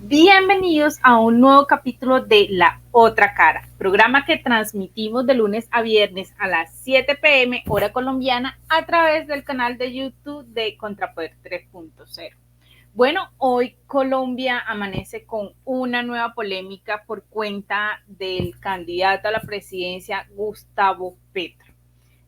Bienvenidos a un nuevo capítulo de La Otra Cara, programa que transmitimos de lunes a viernes a las 7 p.m. hora colombiana a través del canal de YouTube de Contrapoder 3.0. Bueno, hoy Colombia amanece con una nueva polémica por cuenta del candidato a la presidencia Gustavo Petro.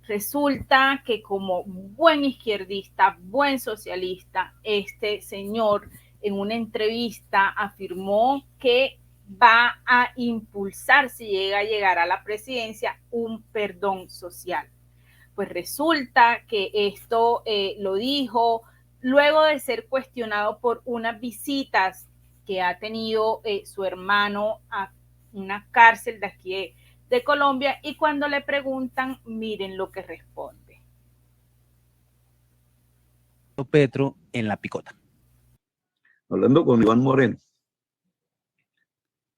Resulta que como buen izquierdista, buen socialista, este señor en una entrevista afirmó que va a impulsar, si llega a llegar a la presidencia, un perdón social. Pues resulta que esto lo dijo luego de ser cuestionado por unas visitas que ha tenido su hermano a una cárcel de aquí de Colombia, y cuando le preguntan, miren lo que responde. Petro en la picota. Hablando con Iván Moreno,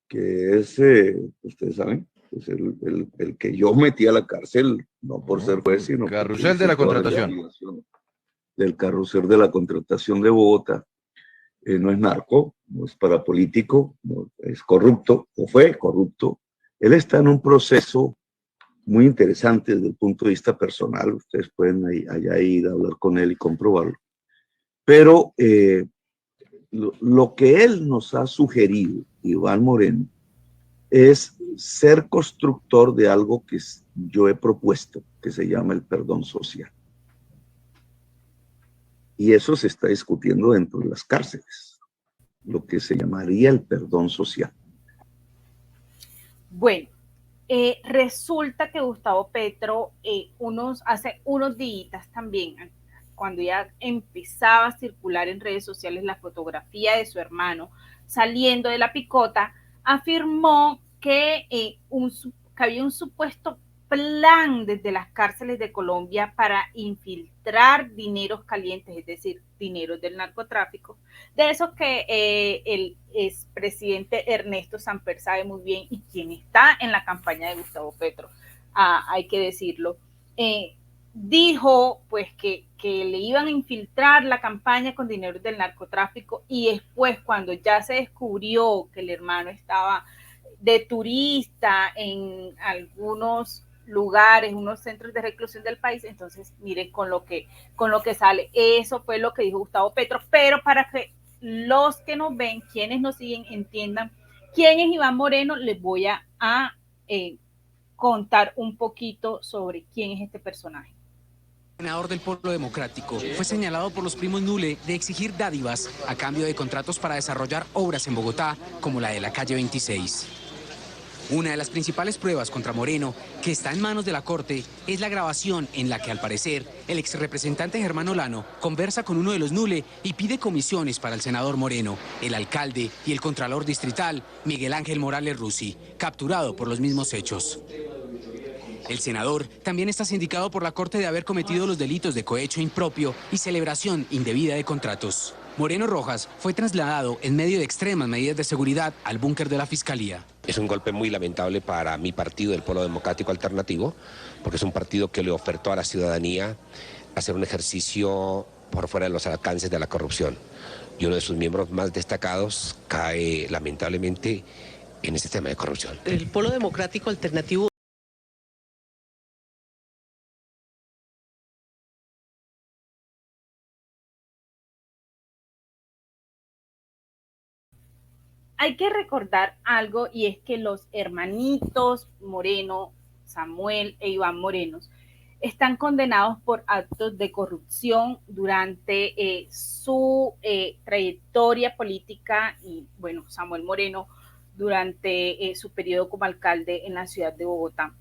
que es, ustedes saben, pues el que yo metí a la cárcel, no por ser juez, sino carrusel de la contratación. Del carrusel de la contratación de Bogotá. No es narco, no es parapolítico, no es corrupto, o fue corrupto. Él está en un proceso muy interesante desde el punto de vista personal. Ustedes pueden allá ir a hablar con él y comprobarlo. Pero lo que él nos ha sugerido, Iván Moreno, es ser constructor de algo que yo he propuesto, que se llama el perdón social. Y eso se está discutiendo dentro de las cárceles, lo que se llamaría el perdón social. Bueno, resulta que Gustavo Petro hace unos días también, cuando ya empezaba a circular en redes sociales la fotografía de su hermano saliendo de la picota, afirmó que había un supuesto plan desde las cárceles de Colombia para infiltrar dineros calientes, es decir, dineros del narcotráfico, de esos que el expresidente Ernesto Samper sabe muy bien, y quien está en la campaña de Gustavo Petro, hay que decirlo, dijo pues que le iban a infiltrar la campaña con dinero del narcotráfico, y después, cuando ya se descubrió que el hermano estaba de turista en algunos lugares, unos centros de reclusión del país, entonces miren con lo que sale. Eso fue lo que dijo Gustavo Petro, pero para que los que nos ven, quienes nos siguen, entiendan quién es Iván Moreno, les voy a contar un poquito sobre quién es este personaje. El senador del Polo Democrático fue señalado por los primos Nule de exigir dádivas a cambio de contratos para desarrollar obras en Bogotá, como la de la calle 26. Una de las principales pruebas contra Moreno, que está en manos de la Corte, es la grabación en la que, al parecer, el exrepresentante Germán Olano conversa con uno de los Nule y pide comisiones para el senador Moreno, el alcalde y el contralor distrital Miguel Ángel Morales Rusi, capturado por los mismos hechos. El senador también está sindicado por la Corte de haber cometido los delitos de cohecho impropio y celebración indebida de contratos. Moreno Rojas fue trasladado en medio de extremas medidas de seguridad al búnker de la Fiscalía. Es un golpe muy lamentable para mi partido, el Polo Democrático Alternativo, porque es un partido que le ofertó a la ciudadanía hacer un ejercicio por fuera de los alcances de la corrupción. Y uno de sus miembros más destacados cae lamentablemente en este tema de corrupción. El Polo Democrático Alternativo. Hay que recordar algo, y es que los hermanitos Moreno, Samuel e Iván Morenos, están condenados por actos de corrupción durante su trayectoria política, y bueno, Samuel Moreno durante su periodo como alcalde en la ciudad de Bogotá.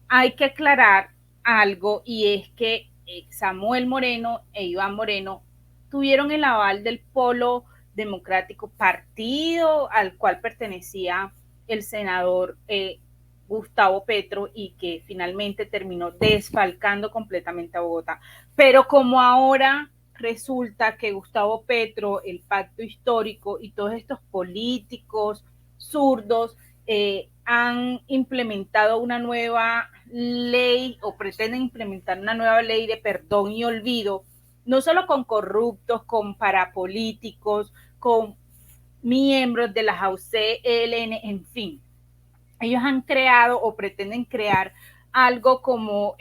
Hay que aclarar algo, y es que Samuel Moreno e Iván Moreno tuvieron el aval del Polo Democrático, partido al cual pertenecía el senador Gustavo Petro, y que finalmente terminó desfalcando completamente a Bogotá. Pero como ahora resulta que Gustavo Petro, el pacto histórico y todos estos políticos zurdos han implementado una nueva ley, o pretenden implementar una nueva ley de perdón y olvido, no solo con corruptos, con parapolíticos, con miembros de las AUC, ELN, en fin. Ellos han creado o pretenden crear algo como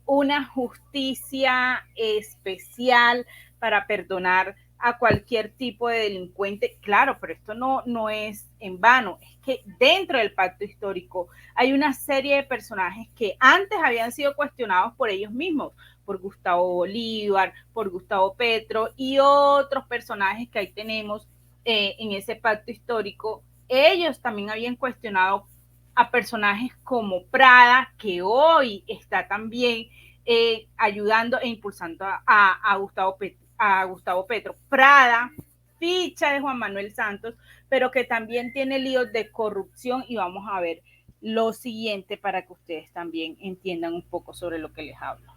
una justicia especial para perdonar a cualquier tipo de delincuente. Claro, pero esto no es en vano. Es que dentro del pacto histórico hay una serie de personajes que antes habían sido cuestionados por ellos mismos, por Gustavo Bolívar, por Gustavo Petro y otros personajes que ahí tenemos en ese pacto histórico. Ellos también habían cuestionado a personajes como Prada, que hoy está también ayudando e impulsando a Gustavo Petro. Prada, ficha de Juan Manuel Santos, pero que también tiene líos de corrupción, y vamos a ver lo siguiente para que ustedes también entiendan un poco sobre lo que les hablo.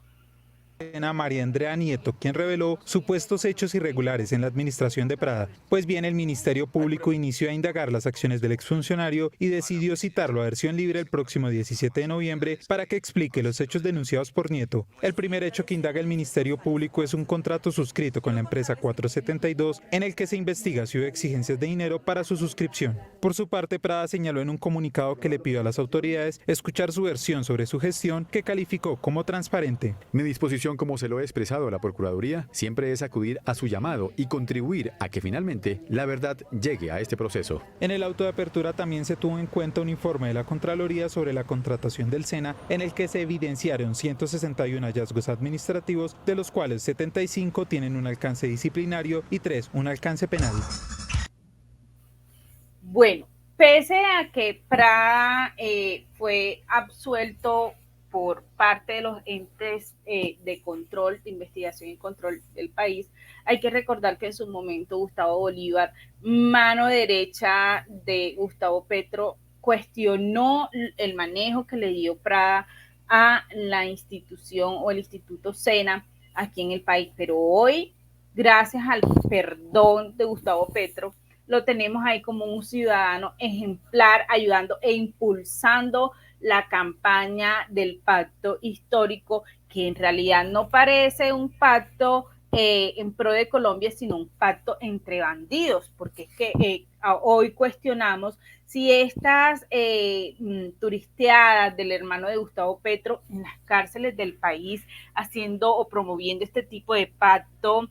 María Andrea Nieto, quien reveló supuestos hechos irregulares en la administración de Prada. Pues bien, el Ministerio Público inició a indagar las acciones del exfuncionario y decidió citarlo a versión libre el próximo 17 de noviembre para que explique los hechos denunciados por Nieto. El primer hecho que indaga el Ministerio Público es un contrato suscrito con la empresa 472 en el que se investiga si hubo exigencias de dinero para su suscripción. Por su parte, Prada señaló en un comunicado que le pidió a las autoridades escuchar su versión sobre su gestión, que calificó como transparente. Mi disposición, como se lo he expresado a la Procuraduría, siempre es acudir a su llamado y contribuir a que finalmente la verdad llegue a este proceso. En el auto de apertura también se tuvo en cuenta un informe de la Contraloría sobre la contratación del SENA, en el que se evidenciaron 161 hallazgos administrativos, de los cuales 75 tienen un alcance disciplinario y 3 un alcance penal. Bueno, pese a que Prada fue absuelto por parte de los entes de control, de investigación y control del país, hay que recordar que en su momento Gustavo Bolívar, mano derecha de Gustavo Petro, cuestionó el manejo que le dio Prada a la institución o el Instituto SENA aquí en el país. Pero hoy, gracias al perdón de Gustavo Petro, lo tenemos ahí como un ciudadano ejemplar, ayudando e impulsando la campaña del pacto histórico, que en realidad no parece un pacto en pro de Colombia, sino un pacto entre bandidos, porque es que hoy cuestionamos si estas turisteadas del hermano de Gustavo Petro en las cárceles del país, haciendo o promoviendo este tipo de pacto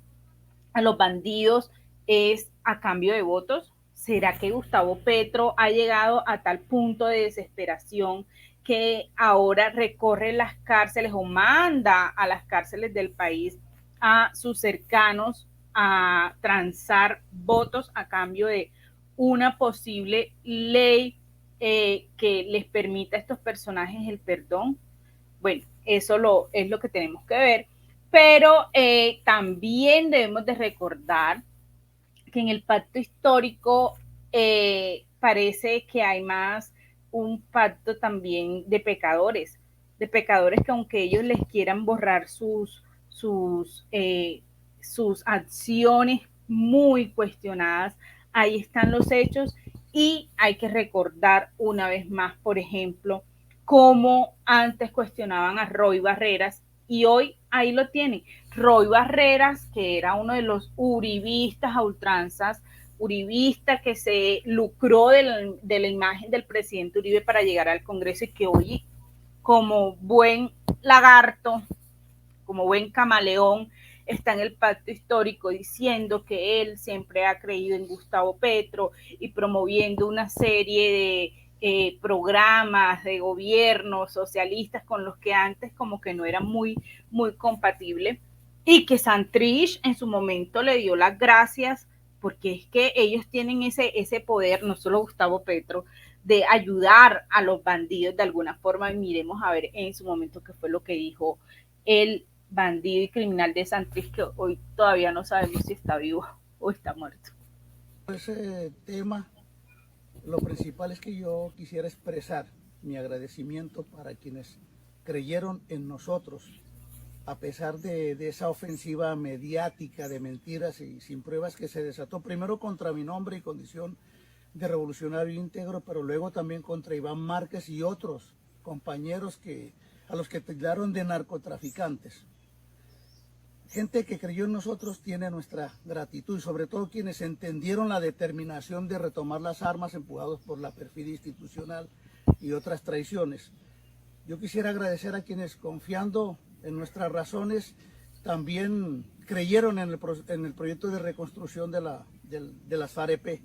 a los bandidos, es a cambio de votos. ¿Será que Gustavo Petro ha llegado a tal punto de desesperación que ahora recorre las cárceles o manda a las cárceles del país a sus cercanos a transar votos a cambio de una posible ley que les permita a estos personajes el perdón? Bueno, eso es lo que tenemos que ver, pero también debemos de recordar que en el pacto histórico parece que hay más un pacto también de pecadores que aunque ellos les quieran borrar sus acciones muy cuestionadas, ahí están los hechos, y hay que recordar una vez más, por ejemplo, cómo antes cuestionaban a Roy Barreras y hoy ahí lo tienen. Roy Barreras, que era uno de los uribistas a ultranzas, uribista que se lucró de la imagen del presidente Uribe para llegar al Congreso, y que hoy, como buen lagarto, como buen camaleón, está en el pacto histórico diciendo que él siempre ha creído en Gustavo Petro y promoviendo una serie de programas de gobierno socialistas con los que antes como que no era muy compatible, y que Santrich en su momento le dio las gracias, porque es que ellos tienen ese poder, no solo Gustavo Petro, de ayudar a los bandidos de alguna forma. Y miremos a ver en su momento qué fue lo que dijo el bandido y criminal de Santrich, que hoy todavía no sabemos si está vivo o está muerto. Ese tema, lo principal es que yo quisiera expresar mi agradecimiento para quienes creyeron en nosotros, a pesar de esa ofensiva mediática de mentiras y sin pruebas que se desató, primero contra mi nombre y condición de revolucionario íntegro, pero luego también contra Iván Márquez y otros compañeros a los que tildaron de narcotraficantes. gente que creyó en nosotros tiene nuestra gratitud, y sobre todo quienes entendieron la determinación de retomar las armas empujados por la perfidia institucional y otras traiciones. Yo quisiera agradecer a quienes, confiando en nuestras razones, también creyeron en el proyecto de reconstrucción de las FAREP.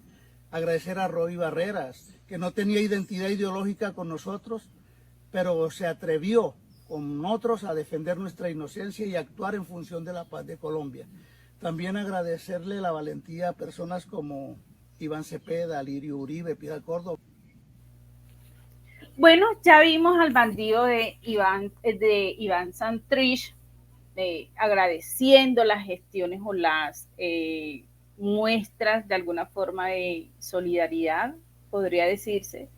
Agradecer a Roy Barreras, que no tenía identidad ideológica con nosotros, pero se atrevió con otros a defender nuestra inocencia y actuar en función de la paz de Colombia. También agradecerle la valentía a personas como Iván Cepeda, Lirio Uribe, Piedad Córdoba. Bueno, ya vimos al bandido de Iván Santrich agradeciendo las gestiones o las muestras de alguna forma de solidaridad, podría decirse,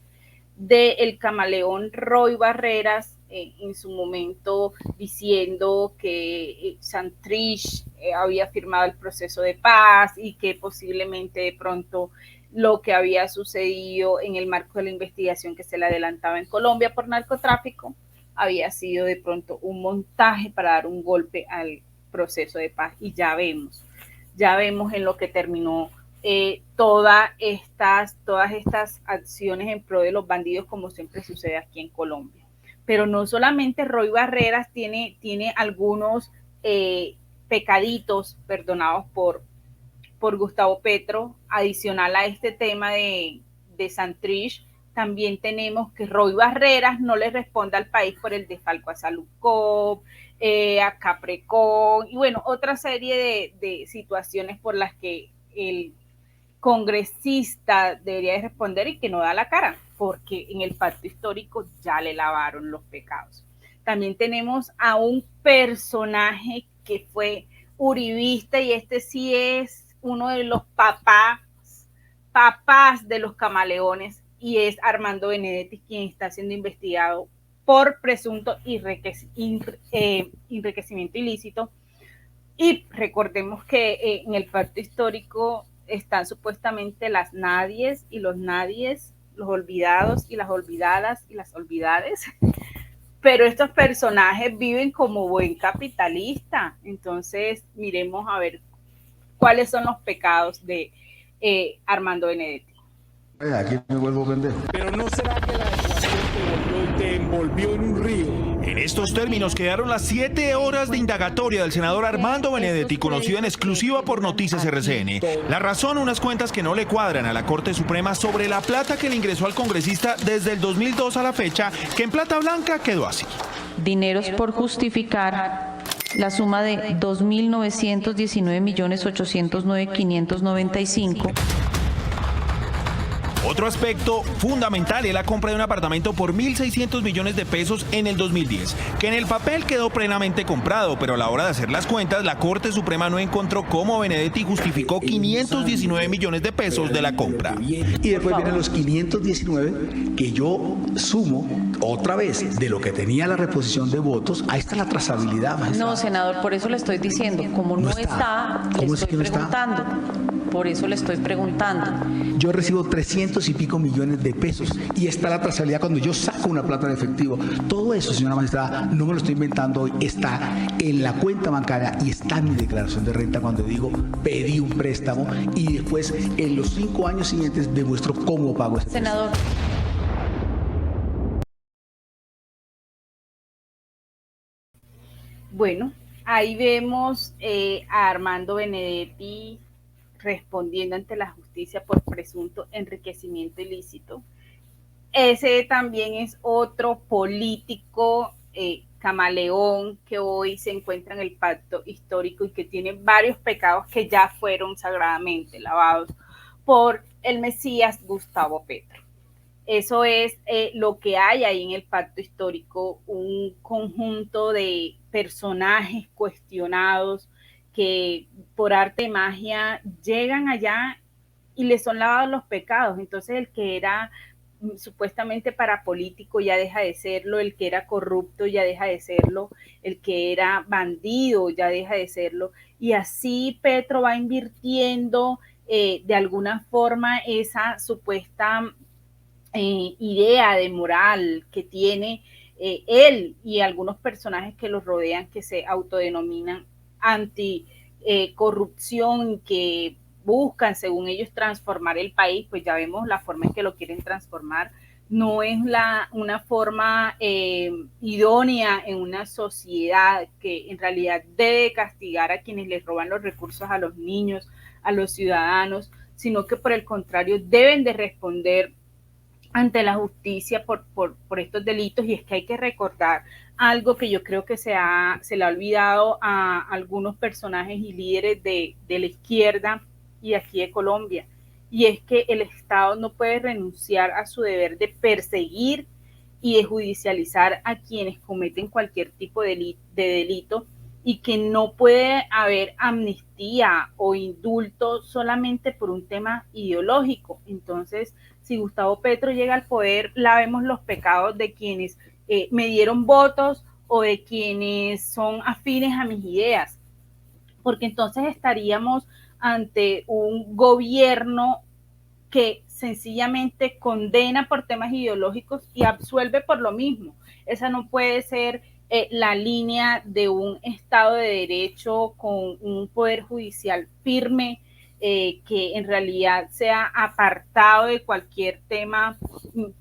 del camaleón Roy Barreras, en su momento diciendo que Santrich había firmado el proceso de paz y que posiblemente de pronto lo que había sucedido en el marco de la investigación que se le adelantaba en Colombia por narcotráfico había sido de pronto un montaje para dar un golpe al proceso de paz. Y ya vemos en lo que terminó todas estas acciones en pro de los bandidos, como siempre sucede aquí en Colombia. Pero no solamente Roy Barreras tiene algunos pecaditos perdonados por Gustavo Petro, adicional a este tema de Santrich. También tenemos que Roy Barreras no le responde al país por el desfalco a Salucop, a Caprecón, y bueno, otra serie de situaciones por las que el congresista debería de responder y que no da la cara, porque en el pacto histórico ya le lavaron los pecados. También tenemos a un personaje que fue uribista, y este sí es uno de los papás de los camaleones, y es Armando Benedetti, quien está siendo investigado por presunto enriquecimiento ilícito. Y recordemos que en el pacto histórico están supuestamente las nadies y los nadies, los olvidados y las olvidadas y las olvidades, pero estos personajes viven como buen capitalista. Entonces miremos a ver cuáles son los pecados de Armando Benedetti. Aquí me vuelvo pendejo. Pero ¿no será que la ecuación te envolvió en un río? En estos términos quedaron las 7 horas de indagatoria del senador Armando Benedetti, conocido en exclusiva por Noticias RCN. La razón, unas cuentas que no le cuadran a la Corte Suprema sobre la plata que le ingresó al congresista desde el 2002 a la fecha, que en plata blanca quedó así. Dineros por justificar la suma de 2.919.809.595. Otro aspecto fundamental es la compra de un apartamento por 1.600 millones de pesos en el 2010, que en el papel quedó plenamente comprado, pero a la hora de hacer las cuentas, la Corte Suprema no encontró cómo Benedetti justificó 519 millones de pesos de la compra. Y después vienen los 519 que yo sumo otra vez de lo que tenía la reposición de votos. Ahí está la trazabilidad, magistrado. No, senador, por eso le estoy diciendo, como no está, le estoy preguntando. Por eso le estoy preguntando. Yo recibo 300 y pico millones de pesos y está la trazabilidad cuando yo saco una plata en efectivo. Todo eso, señora magistrada, no me lo estoy inventando hoy, está en la cuenta bancaria y está en mi declaración de renta cuando digo pedí un préstamo y después en los 5 años siguientes demuestro cómo pago ese senador. préstamo. Bueno, ahí vemos a Armando Benedetti respondiendo ante la justicia por presunto enriquecimiento ilícito. Ese también es otro político camaleón que hoy se encuentra en el pacto histórico y que tiene varios pecados que ya fueron sagradamente lavados por el Mesías Gustavo Petro. Eso es lo que hay ahí en el pacto histórico, un conjunto de personajes cuestionados que por arte de magia llegan allá y les son lavados los pecados. Entonces el que era supuestamente parapolítico ya deja de serlo, el que era corrupto ya deja de serlo, el que era bandido ya deja de serlo, y así Petro va invirtiendo de alguna forma esa supuesta idea de moral que tiene él y algunos personajes que los rodean, que se autodenominan anticorrupción que buscan, según ellos, transformar el país, pues ya vemos la forma en que lo quieren transformar. No es una forma idónea en una sociedad que en realidad debe castigar a quienes les roban los recursos a los niños, a los ciudadanos, sino que por el contrario deben de responder ante la justicia por estos delitos. Y es que hay que recordar algo que yo creo que se le ha olvidado a algunos personajes y líderes de la izquierda y aquí de Colombia, y es que el Estado no puede renunciar a su deber de perseguir y de judicializar a quienes cometen cualquier tipo de delito, y que no puede haber amnistía o indulto solamente por un tema ideológico. Entonces, si Gustavo Petro llega al poder, lavemos los pecados de quienes me dieron votos o de quienes son afines a mis ideas, porque entonces estaríamos ante un gobierno que sencillamente condena por temas ideológicos y absuelve por lo mismo. Esa no puede ser la línea de un Estado de Derecho con un poder judicial firme, que en realidad sea apartado de cualquier tema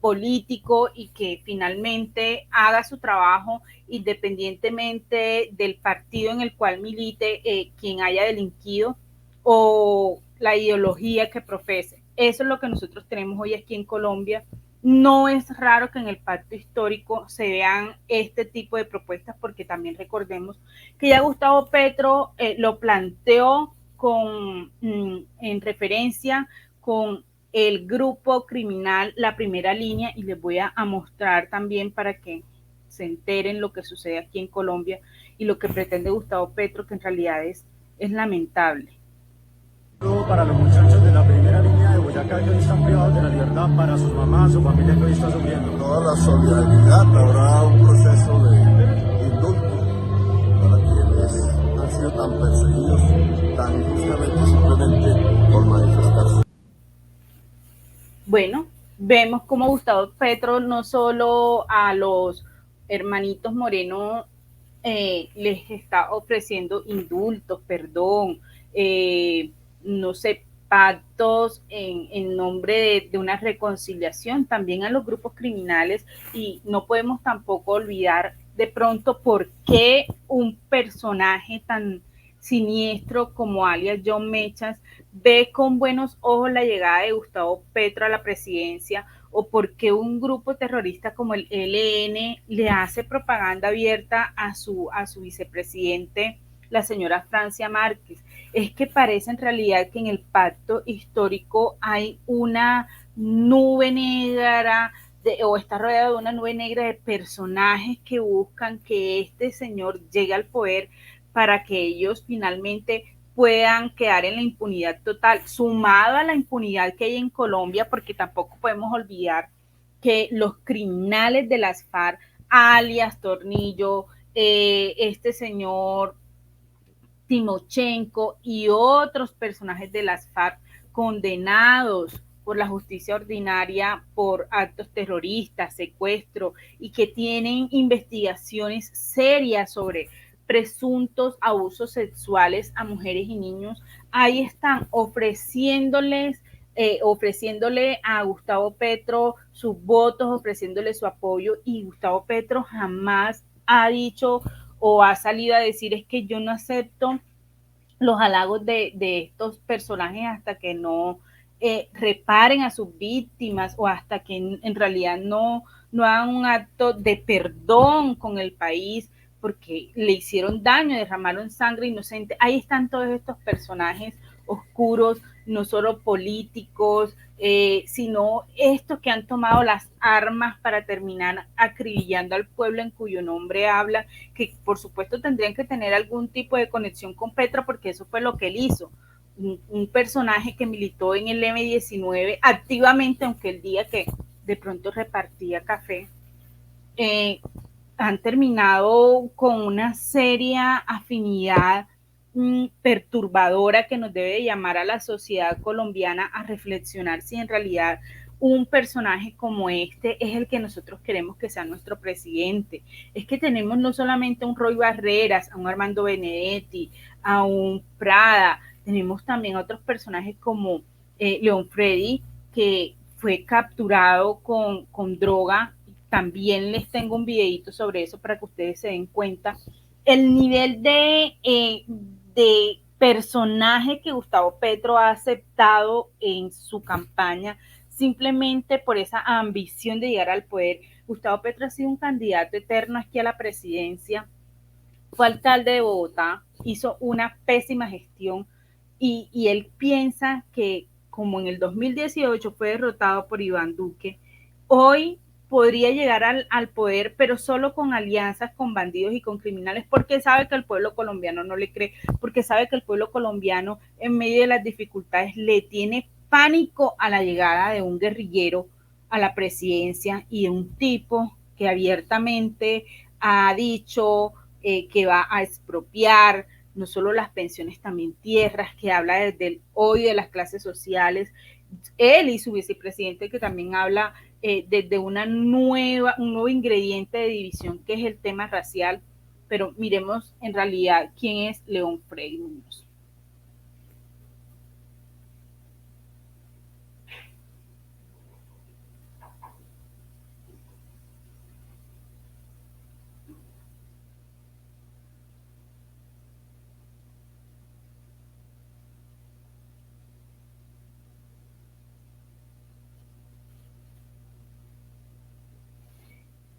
político y que finalmente haga su trabajo independientemente del partido en el cual milite quien haya delinquido o la ideología que profese. Eso es lo que nosotros tenemos hoy aquí en Colombia. No es raro que en el pacto histórico se vean este tipo de propuestas, porque también recordemos que ya Gustavo Petro lo planteó en referencia con el grupo criminal La Primera Línea, y les voy a mostrar también para que se enteren lo que sucede aquí en Colombia y lo que pretende Gustavo Petro, que en realidad es lamentable. Para los muchachos de la primera línea de Boyacá que hoy están privados de la libertad, para sus mamás, su familia que hoy está sufriendo. Toda la solidaridad, habrá un proceso de indulto para quienes han sido tan perseguidos, tan injustamente, simplemente por manifestarse. Bueno, vemos cómo Gustavo Petro no solo a los hermanitos Moreno les está ofreciendo indultos, perdón, no sé, pactos en nombre de una reconciliación, también a los grupos criminales. Y no podemos tampoco olvidar de pronto por qué un personaje tan siniestro como alias John Mechas ve con buenos ojos la llegada de Gustavo Petro a la presidencia, o por qué un grupo terrorista como el ELN le hace propaganda abierta a su vicepresidente, la señora Francia Márquez. Es que parece en realidad que en el pacto histórico hay una nube negra o está rodeado de una nube negra de personajes que buscan que este señor llegue al poder para que ellos finalmente puedan quedar en la impunidad total, sumado a la impunidad que hay en Colombia, porque tampoco podemos olvidar que los criminales de las FARC, alias Tornillo, este señor Timochenko y otros personajes de las FARC condenados por la justicia ordinaria por actos terroristas, secuestro, y que tienen investigaciones serias sobre presuntos abusos sexuales a mujeres y niños, ahí están ofreciéndole a Gustavo Petro sus votos, ofreciéndole su apoyo, y Gustavo Petro jamás ha dicho o ha salido a decir es que yo no acepto los halagos de estos personajes hasta que no reparen a sus víctimas, o hasta que en realidad no hagan un acto de perdón con el país, porque le hicieron daño, derramaron sangre inocente. Ahí están todos estos personajes oscuros, no solo políticos, sino estos que han tomado las armas para terminar acribillando al pueblo en cuyo nombre habla, que por supuesto tendrían que tener algún tipo de conexión con Petro, porque eso fue lo que él hizo. Un personaje que militó en el M-19 activamente, aunque el día que de pronto repartía café, han terminado con una seria afinidad perturbadora que nos debe llamar a la sociedad colombiana a reflexionar si en realidad un personaje como este es el que nosotros queremos que sea nuestro presidente. Es que tenemos no solamente a un Roy Barreras, a un Armando Benedetti, a un Prada, tenemos también a otros personajes como León Freddy, que fue capturado con droga. También les tengo un videito sobre eso para que ustedes se den cuenta. El nivel de personaje que Gustavo Petro ha aceptado en su campaña simplemente por esa ambición de llegar al poder. Gustavo Petro ha sido un candidato eterno aquí a la presidencia, fue alcalde de Bogotá, hizo una pésima gestión y él piensa que como en el 2018 fue derrotado por Iván Duque, hoy podría llegar al poder, pero solo con alianzas con bandidos y con criminales, porque sabe que el pueblo colombiano no le cree, porque sabe que el pueblo colombiano en medio de las dificultades le tiene pánico a la llegada de un guerrillero a la presidencia y de un tipo que abiertamente ha dicho que va a expropiar no solo las pensiones, también tierras, que habla desde el odio de las clases sociales. Él y su vicepresidente que también habla desde un nuevo ingrediente de división que es el tema racial, pero miremos en realidad quién es León Freddy Muñoz.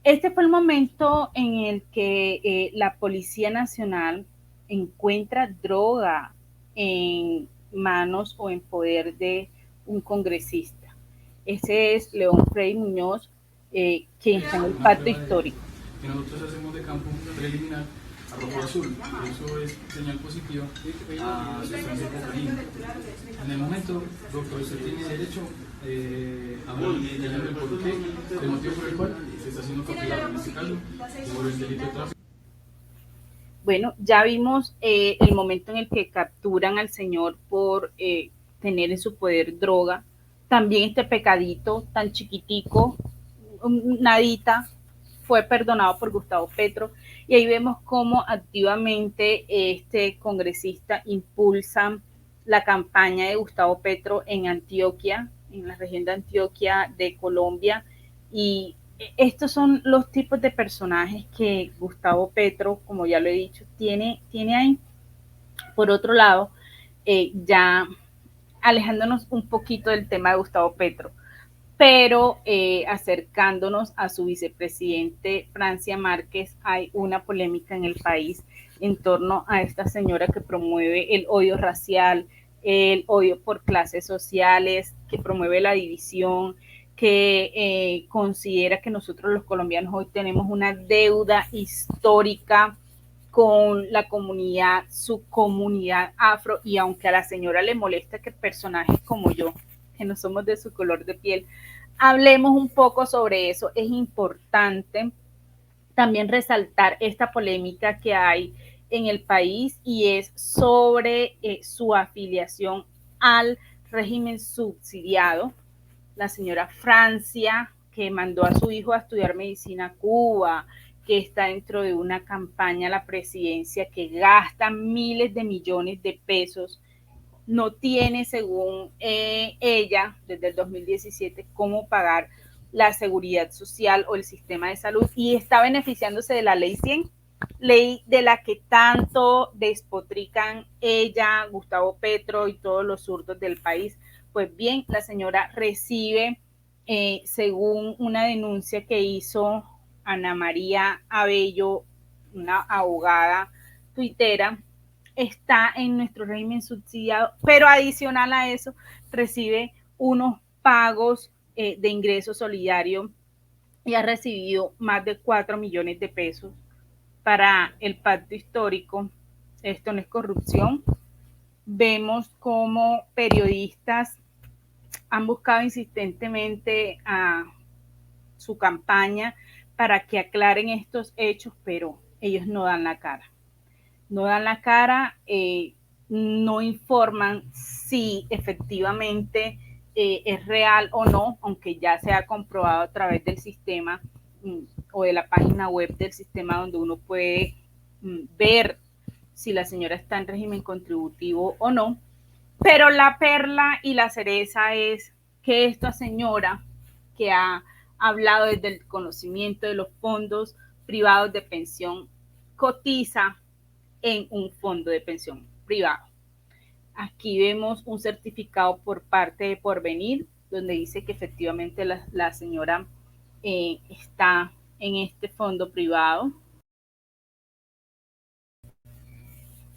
Este fue el momento en el que la Policía Nacional encuentra droga en manos o en poder de un congresista. Ese es León Freddy Muñoz, quien está en el pacto histórico. Que nosotros hacemos de campo preliminar a rojo azul, eso es señal positiva a sustancia cocaína. En el momento, doctor, usted tiene derecho a ver el porqué, el motivo por el cual se está haciendo capturado en este caso por el delito de tráfico. Bueno, ya vimos el momento en el que capturan al señor por tener en su poder droga. También este pecadito tan chiquitico, nadita, fue perdonado por Gustavo Petro. Y ahí vemos cómo activamente este congresista impulsa la campaña de Gustavo Petro en Antioquia, en la región de Antioquia de Colombia. Y estos son los tipos de personajes que Gustavo Petro, como ya lo he dicho, tiene ahí. Por otro lado, ya alejándonos un poquito del tema de Gustavo Petro, pero acercándonos a su vicepresidente Francia Márquez, hay una polémica en el país en torno a esta señora que promueve el odio racial, el odio por clases sociales, que promueve la división, que considera que nosotros los colombianos hoy tenemos una deuda histórica con la comunidad, su comunidad afro, y aunque a la señora le molesta que personajes como yo, que no somos de su color de piel, hablemos un poco sobre eso. Es importante también resaltar esta polémica que hay en el país y es sobre su afiliación al régimen subsidiado. La señora Francia, que mandó a su hijo a estudiar medicina a Cuba, que está dentro de una campaña a la presidencia que gasta miles de millones de pesos, no tiene, según ella, desde el 2017, cómo pagar la seguridad social o el sistema de salud y está beneficiándose de la ley 100, ley de la que tanto despotrican ella, Gustavo Petro y todos los zurdos del país. Pues bien, la señora recibe, según una denuncia que hizo Ana María Abello, una abogada tuitera, está en nuestro régimen subsidiado, pero adicional a eso recibe unos pagos de ingreso solidario y ha recibido más de 4 millones de pesos para el pacto histórico. Esto no es corrupción. Vemos cómo periodistas han buscado insistentemente a su campaña para que aclaren estos hechos, pero ellos no dan la cara. No dan la cara, no informan si efectivamente es real o no, aunque ya se ha comprobado a través del sistema o de la página web del sistema, donde uno puede ver si la señora está en régimen contributivo o no. Pero la perla y la cereza es que esta señora, que ha hablado desde el conocimiento de los fondos privados de pensión, cotiza en un fondo de pensión privado. Aquí vemos un certificado por parte de Porvenir, donde dice que efectivamente la señora está en este fondo privado.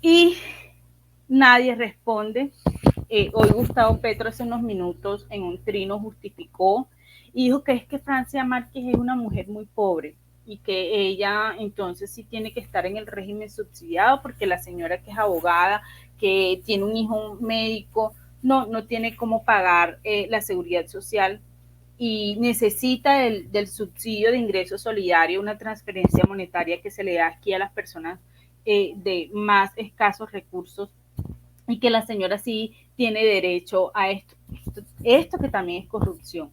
Y nadie responde. Hoy Gustavo Petro hace unos minutos en un trino justificó y dijo que es que Francia Márquez es una mujer muy pobre y que ella entonces sí tiene que estar en el régimen subsidiado porque la señora que es abogada, que tiene un hijo médico, no tiene cómo pagar la seguridad social y necesita del subsidio de ingreso solidario, una transferencia monetaria que se le da aquí a las personas de más escasos recursos, y que la señora sí tiene derecho a esto que también es corrupción.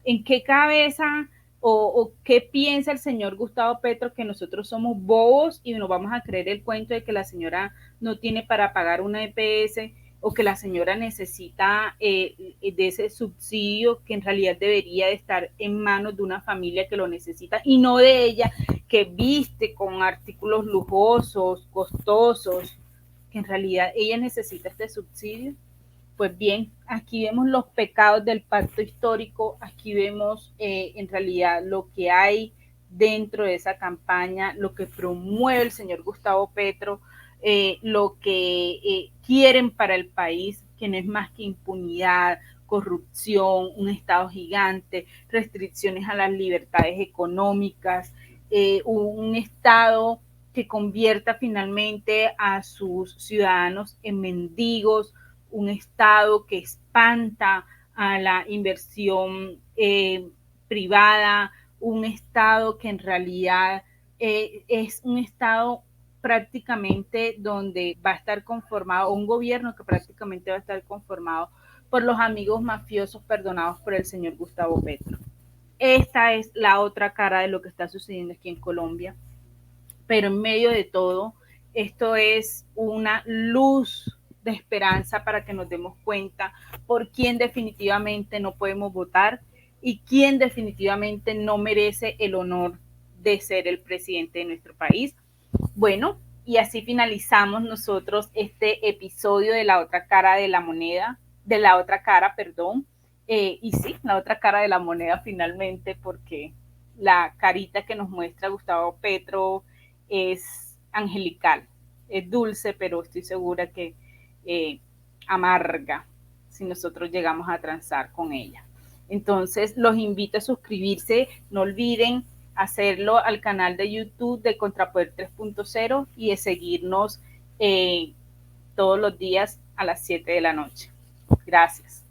¿En qué cabeza o qué piensa el señor Gustavo Petro que nosotros somos bobos y nos vamos a creer el cuento de que la señora no tiene para pagar una EPS o que la señora necesita de ese subsidio que en realidad debería de estar en manos de una familia que lo necesita y no de ella, que viste con artículos lujosos, costosos, que en realidad ella necesita este subsidio? Pues bien, aquí vemos los pecados del pacto histórico, aquí vemos en realidad lo que hay dentro de esa campaña, lo que promueve el señor Gustavo Petro, lo que quieren para el país, que no es más que impunidad, corrupción, un Estado gigante, restricciones a las libertades económicas, un Estado que convierta finalmente a sus ciudadanos en mendigos, un Estado que espanta a la inversión privada, un Estado que en realidad es un Estado prácticamente donde va a estar conformado, un gobierno que prácticamente va a estar conformado por los amigos mafiosos perdonados por el señor Gustavo Petro. Esta es la otra cara de lo que está sucediendo aquí en Colombia, pero en medio de todo, esto es una luz de esperanza para que nos demos cuenta por quién definitivamente no podemos votar y quién definitivamente no merece el honor de ser el presidente de nuestro país. Bueno, y así finalizamos nosotros este episodio de la otra cara de la moneda, de la otra cara, perdón, y sí, la otra cara de la moneda finalmente, porque la carita que nos muestra Gustavo Petro es angelical, es dulce, pero estoy segura que amarga si nosotros llegamos a transar con ella. Entonces los invito a suscribirse, no olviden hacerlo al canal de YouTube de Contrapoder 3.0 y de seguirnos todos los días a las 7 de la noche. Gracias.